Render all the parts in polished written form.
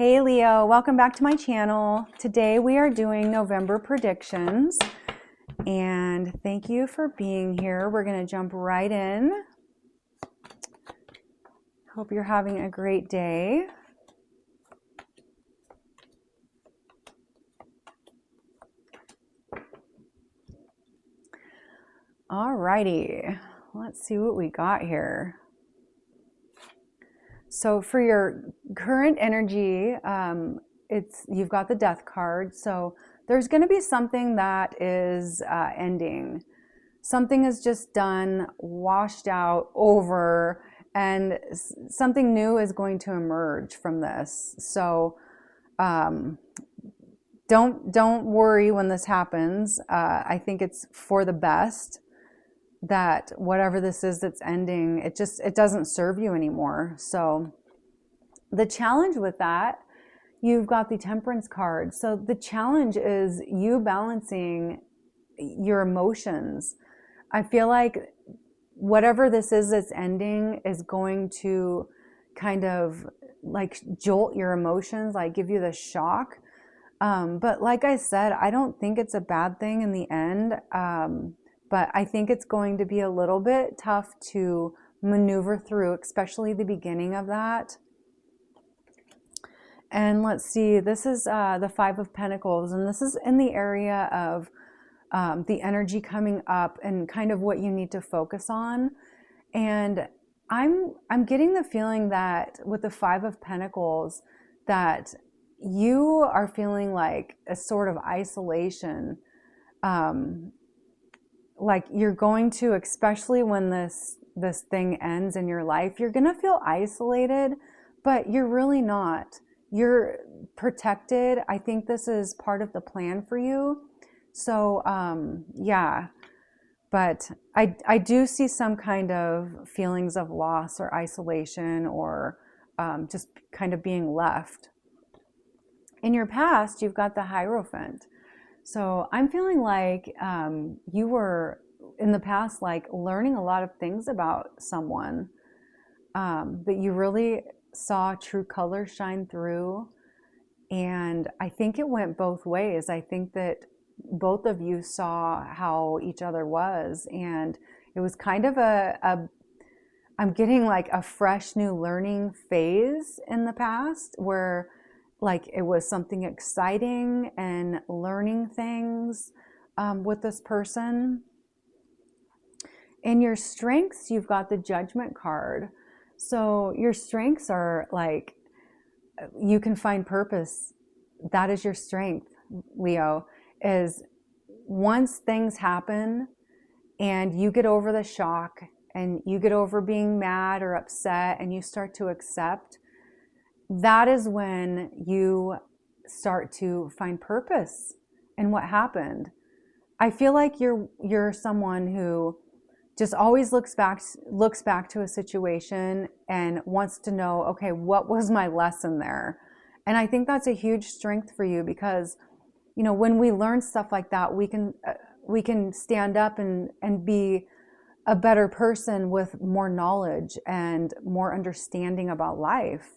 Hey Leo, welcome back to my channel. Today we are doing November predictions and thank you for being here. We're going to jump right in. Hope you're having a great day. Alrighty, let's see what we got here. So for your current energy, you've got the Death card. So there's going to be something that is ending. Something is just done, washed out, over, and something new is going to emerge from this. So don't worry when this happens. I think it's for the best that whatever this is that's ending, it doesn't serve you anymore. So the challenge with that, you've got the Temperance card. So the challenge is you balancing your emotions. I feel like whatever this is that's ending is going to kind of like jolt your emotions, like give you the shock. But like I said, I don't think it's a bad thing in the end. But I think it's going to be a little bit tough to maneuver through, especially the beginning of that. And let's see, this is the Five of Pentacles, and this is in the area of the energy coming up and kind of what you need to focus on. And I'm getting the feeling that with the Five of Pentacles, that you are feeling like a sort of isolation. Like you're going to, especially when this thing ends in your life, you're going to feel isolated, but you're really not. You're protected. I think this is part of the plan for you. So yeah, but I do see some kind of feelings of loss or isolation or just kind of being left. In your past, you've got the Hierophant. So I'm feeling like you were in the past like learning a lot of things about someone, that you really saw true color shine through. And I think it went both ways. I think that both of you saw how each other was, and it was kind of I'm getting like a fresh new learning phase in the past where like it was something exciting and learning things with this person. In your strengths, you've got the Judgment card. So your strengths are like, you can find purpose. That is your strength, Leo, is once things happen and you get over the shock and you get over being mad or upset and you start to accept, that is when you start to find purpose in what happened. I feel like you're someone who just always looks back to a situation and wants to know, okay, what was my lesson there? And I think that's a huge strength for you because, you know, when we learn stuff like that, we can stand up and be a better person with more knowledge and more understanding about life.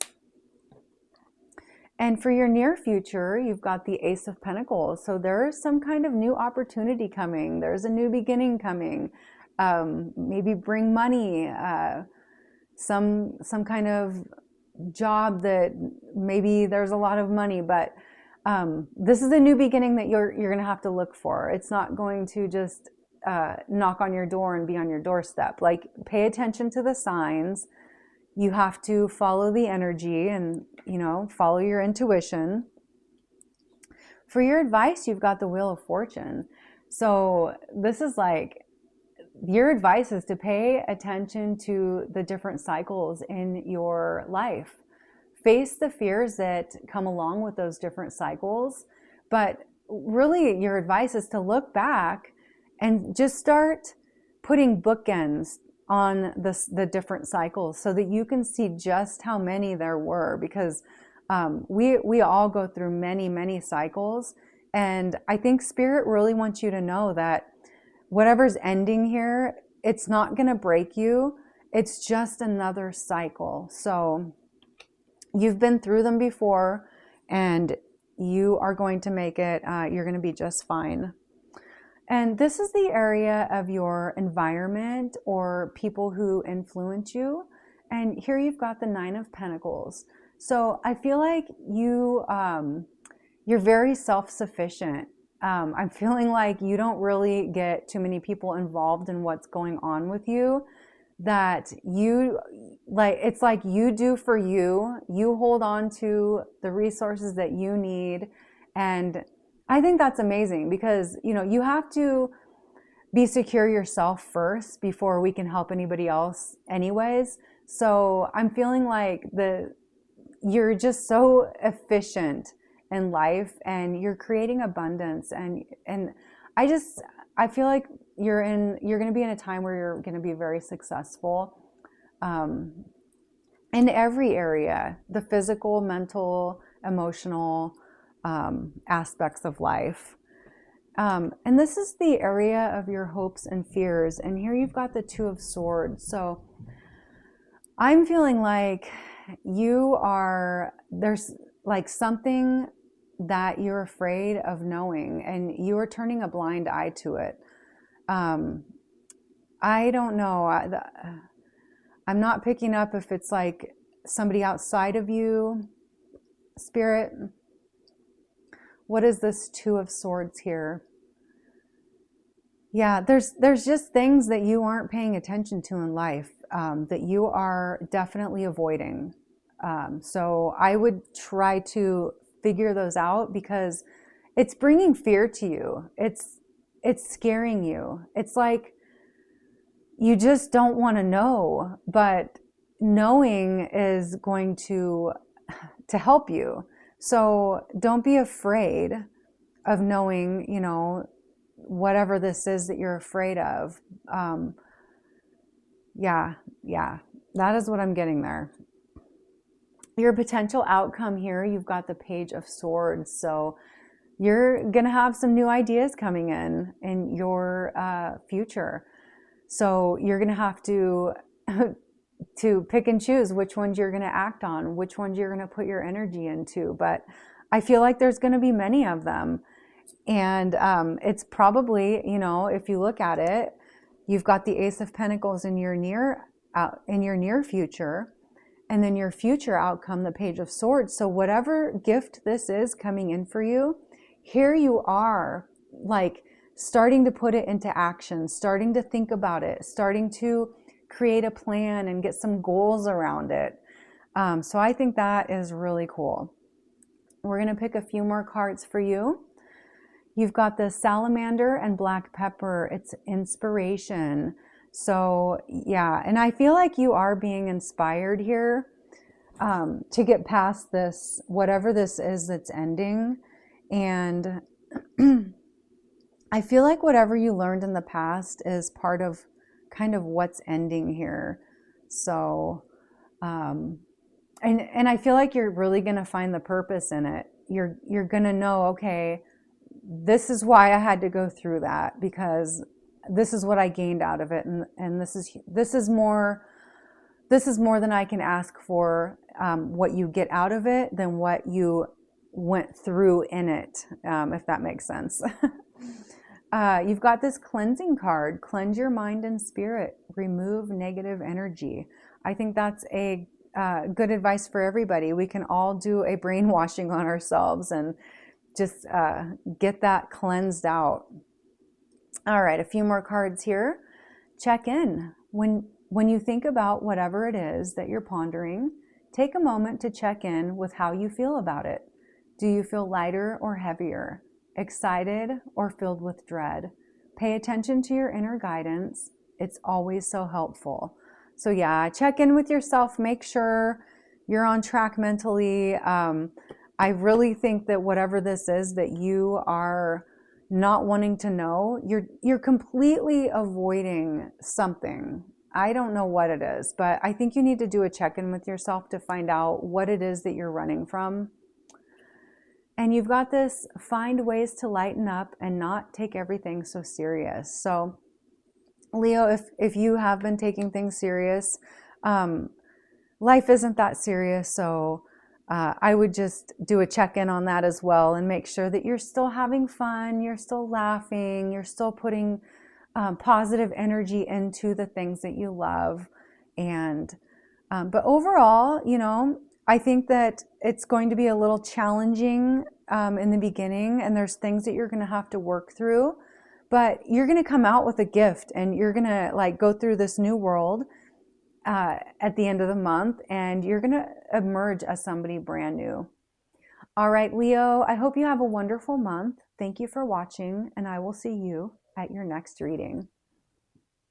And for your near future, you've got the Ace of Pentacles. So there's some kind of new opportunity coming. There's a new beginning coming. Maybe bring money, some kind of job that maybe there's a lot of money, but this is a new beginning that you're going to have to look for. It's not going to just knock on your door and be on your doorstep. Like, pay attention to the signs. You have to follow the energy and, you know, follow your intuition. For your advice, you've got the Wheel of Fortune. So this is like, your advice is to pay attention to the different cycles in your life. Face the fears that come along with those different cycles. But really, your advice is to look back and just start putting bookends on the different cycles so that you can see just how many there were, because we all go through many cycles. And I think Spirit really wants you to know that whatever's ending here, it's not going to break you. It's just another cycle. So you've been through them before. and you are going to make it. You're going to be just fine. And this is the area of your environment or people who influence you. And here you've got the Nine of Pentacles. So I feel like you're very self-sufficient. I'm feeling like you don't really get too many people involved in what's going on with you. That you like, it's like you do for you. You hold on to the resources that you need. And I think that's amazing because, you know, you have to be secure yourself first before we can help anybody else anyways. So I'm feeling like you're just so efficient in life and you're creating abundance, and I feel like you're going to be in a time where you're going to be very successful in every area, the physical, mental, emotional aspects of life. And this is the area of your hopes and fears. And here you've got the Two of Swords. So I'm feeling like there's like something that you're afraid of knowing and you are turning a blind eye to it. I don't know. I'm not picking up if it's like somebody outside of you, Spirit. What is this Two of Swords here? Yeah, there's just things that you aren't paying attention to in life that you are definitely avoiding. So I would try to figure those out because it's bringing fear to you. It's scaring you. It's like you just don't want to know, but knowing is going to help you. So don't be afraid of knowing, you know, whatever this is that you're afraid of. Yeah, that is what I'm getting there. Your potential outcome here, you've got the Page of Swords. So you're going to have some new ideas coming in your future. So you're going to have to pick and choose which ones you're going to act on, which ones you're going to put your energy into. But I feel like there's going to be many of them. And it's probably, you know, if you look at it, you've got the Ace of Pentacles in your near future. And then your future outcome, the Page of Swords. So whatever gift this is coming in for you, here you are, like starting to put it into action, starting to think about it, starting to create a plan and get some goals around it. So I think that is really cool. We're going to pick a few more cards for you. You've got the Salamander and Black Pepper. It's inspiration. So yeah, and I feel like you are being inspired here to get past this, whatever this is that's ending. And I feel like whatever you learned in the past is part of kind of what's ending here. So, and I feel like you're really going to find the purpose in it. You're going to know, okay, this is why I had to go through that, because this is what I gained out of it, and this is more than I can ask for. What you get out of it than what you went through in it, if that makes sense. You've got this cleansing card. Cleanse your mind and spirit. Remove negative energy. I think that's a good advice for everybody. We can all do a brainwashing on ourselves and just get that cleansed out. All right, a few more cards here. Check in. When you think about whatever it is that you're pondering, take a moment to check in with how you feel about it. Do you feel lighter or heavier? Excited or filled with dread? Pay attention to your inner guidance. It's always so helpful. So yeah, check in with yourself. Make sure you're on track mentally. I really think that whatever this is that you are not wanting to know, you're completely avoiding something. I don't know what it is, but I think you need to do a check-in with yourself to find out what it is that you're running from. And you've got this, find ways to lighten up and not take everything so serious. So Leo, if you have been taking things serious, life isn't that serious. So I would just do a check-in on that as well and make sure that you're still having fun, you're still laughing, you're still putting positive energy into the things that you love. And but overall, I think that it's going to be a little challenging in the beginning, and there's things that you're going to have to work through, but you're going to come out with a gift, and you're going to like go through this new world at the end of the month, and you're going to emerge as somebody brand new. All right, Leo, I hope you have a wonderful month. Thank you for watching, and I will see you at your next reading.